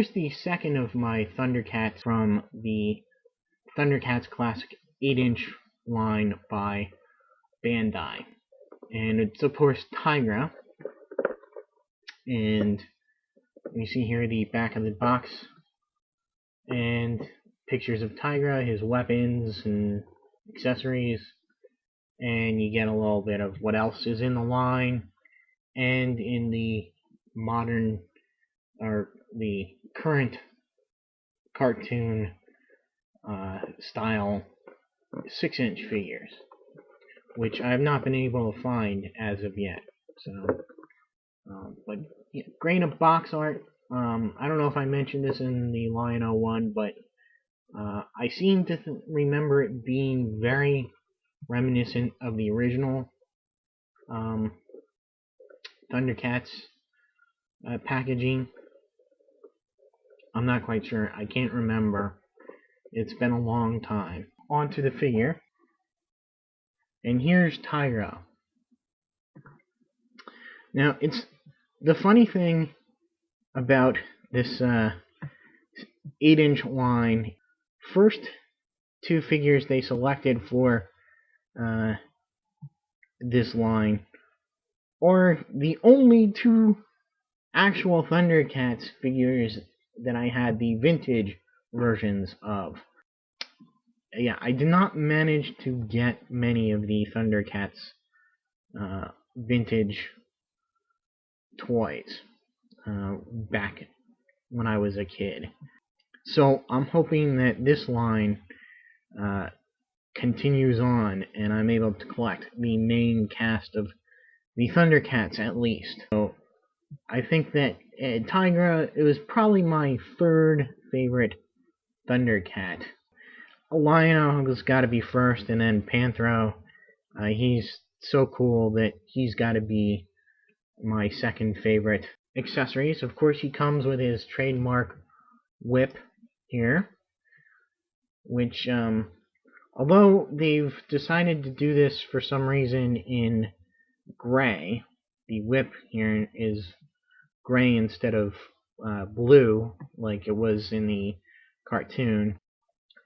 here's the second of my Thundercats from the Thundercats Classic 8-inch line by Ban-Dai. And it's of course Tygra. And you see here the back of the box and pictures of Tygra, his weapons and accessories, and you get a little bit of what else is in the line and in the modern or the current cartoon style 6-inch figures, which I have not been able to find as of yet. So, but yeah, great of box art. I don't know if I mentioned this in the Lion 01, but I seem to remember it being very reminiscent of the original Thundercats packaging. I'm not quite sure. I can't remember. It's been a long time. On to the figure. And here's Tygra. Now, it's the funny thing about this 8-inch line. First two figures they selected for this line are the only two actual Thundercats figures that I had the vintage versions of. Yeah, I did not manage to get many of the Thundercats vintage toys back when I was a kid. So I'm hoping that this line continues on and I'm able to collect the main cast of the Thundercats at least. So I think that Tygra, it was probably my third favorite Thundercat. Lion has got to be first, and then Panthro. He's so cool that he's got to be my second favorite. Accessories, of course, he comes with his trademark whip here, which, although they've decided to do this for some reason in gray, the whip here is gray instead of blue like it was in the cartoon.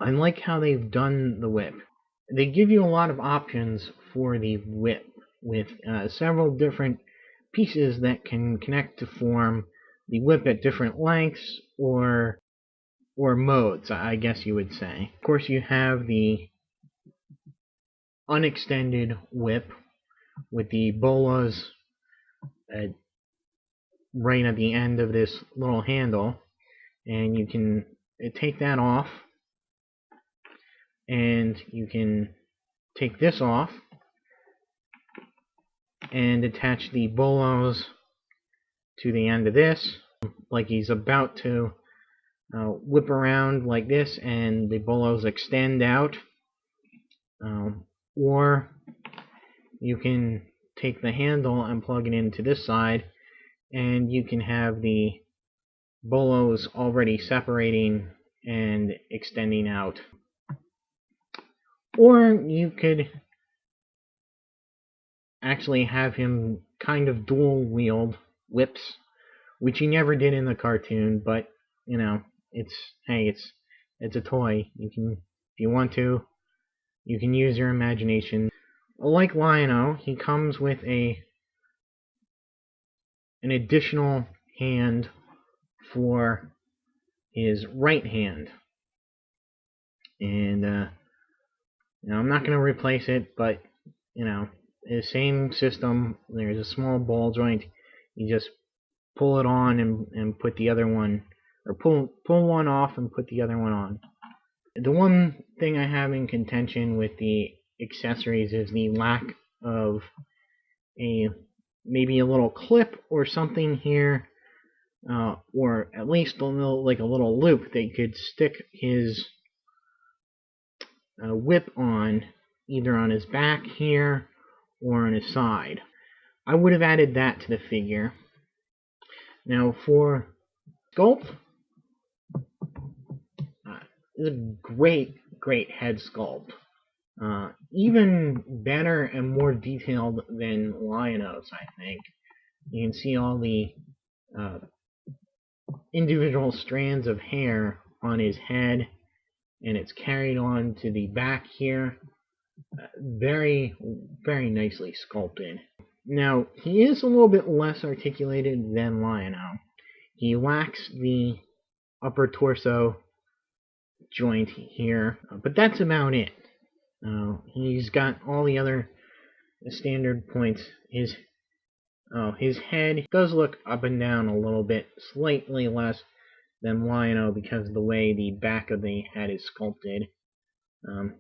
I like how they've done the whip. They give you a lot of options for the whip with several different pieces that can connect to form the whip at different lengths or modes, I guess you would say. Of course, you have the unextended whip with the bolas right at the end of this little handle, and you can take that off, and you can take this off and attach the bolos to the end of this, like he's about to whip around like this, and the bolos extend out. Or you can take the handle and plug it into this side, and you can have the bolos already separating and extending out. Or you could actually have him kind of dual wield whips, which he never did in the cartoon, but you know, it's a toy. You can, if you want to, you can use your imagination. Like Lion-O, he comes with an additional hand for his right hand, and now I'm not going to replace it, but you know, the same system. There's a small ball joint. You just pull it on and put the other one, or pull one off and put the other one on. The one thing I have in contention with the accessories is the lack of maybe a little clip or something here, or at least a little loop that you could stick his whip on, either on his back here or on his side. I would have added that to the figure. Now for sculpt, it's a great head sculpt. Even better and more detailed than Lion-O's, I think. You can see all the individual strands of hair on his head, and it's carried on to the back here. Very, very nicely sculpted. Now, he is a little bit less articulated than Lion-O. He lacks the upper torso joint here, but that's about it. He's got all the other standard points. His head does look up and down a little bit, slightly less than Lion-O because of the way the back of the head is sculpted.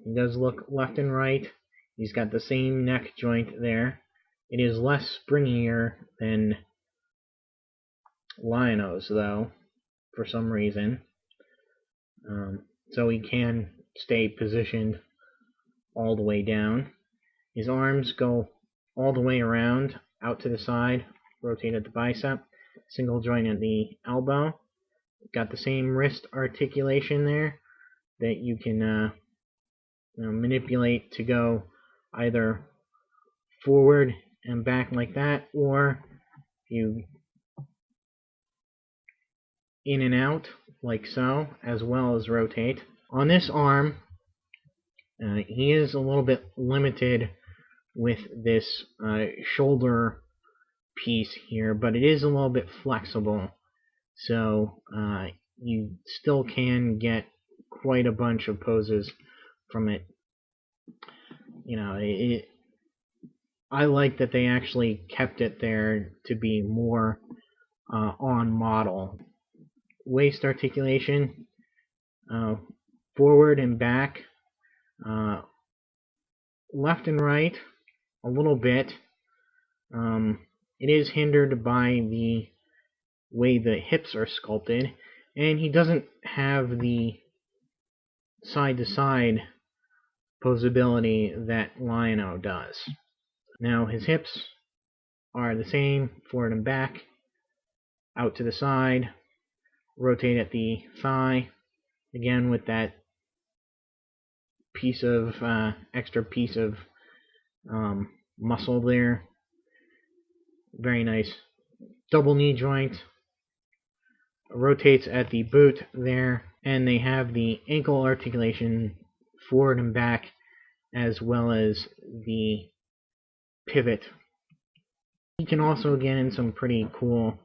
He does look left and right. He's got the same neck joint there. It is less springier than Lion-O's, though, for some reason. So he can stay positioned all the way down. His arms go all the way around, out to the side, rotate at the bicep, single joint at the elbow. Got the same wrist articulation there that you can manipulate to go either forward and back like that, or you in and out like so, as well as rotate. On this arm, he is a little bit limited with this shoulder piece here, but it is a little bit flexible, so you still can get quite a bunch of poses from it. I like that they actually kept it there to be more on model. Waist articulation, forward and back, left and right a little bit. It is hindered by the way the hips are sculpted, and he doesn't have the side-to-side posability that Lion-O does. Now his hips are the same, forward and back, out to the side, rotate at the thigh, again with that piece of extra piece of muscle there. Very nice. Double knee joint, rotates at the boot there, and they have the ankle articulation forward and back, as well as the pivot. You can also get in some pretty cool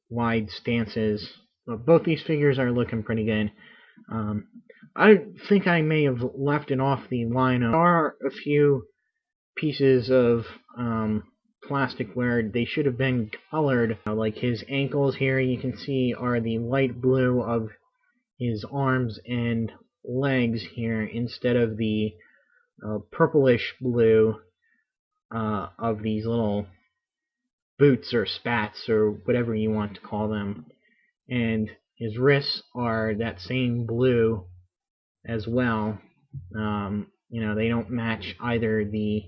wide stances. Both these figures are looking pretty good. I think I may have left it off the Lion-O. There are a few pieces of plastic where they should have been colored. Like his ankles here, you can see, are the light blue of his arms and legs here, instead of the purplish blue of these little boots or spats or whatever you want to call them. And his wrists are that same blue as well. They don't match either the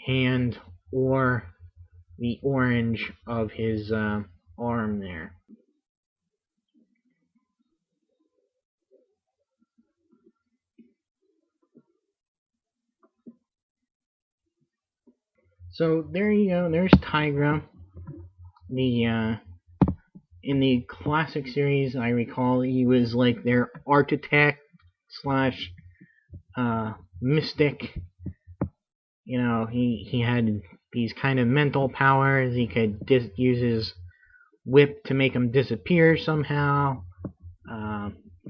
hand or the orange of his arm there. So there you go. There's Tygra. In the classic series, I recall he was like their architect slash mystic. He had these kind of mental powers. He could use his whip to make him disappear somehow.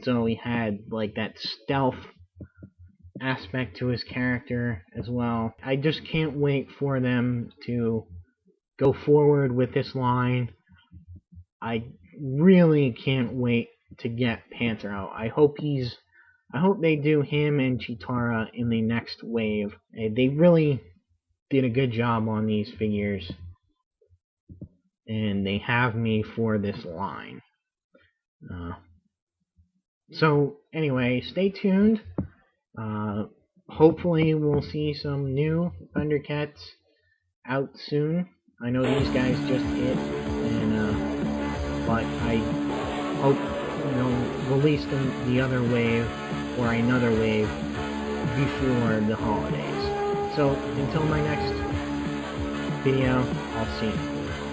So he had like that stealth aspect to his character as well. I just can't wait for them to go forward with this line. I really can't wait to get Panther out. I hope they do him and Chitara in the next wave. They really did a good job on these figures, and they have me for this line. So anyway, stay tuned. Hopefully we'll see some new Thundercats out soon. I know these guys just hit, but I hope they'll release the other wave or another wave before the holidays. So until my next video, I'll see you.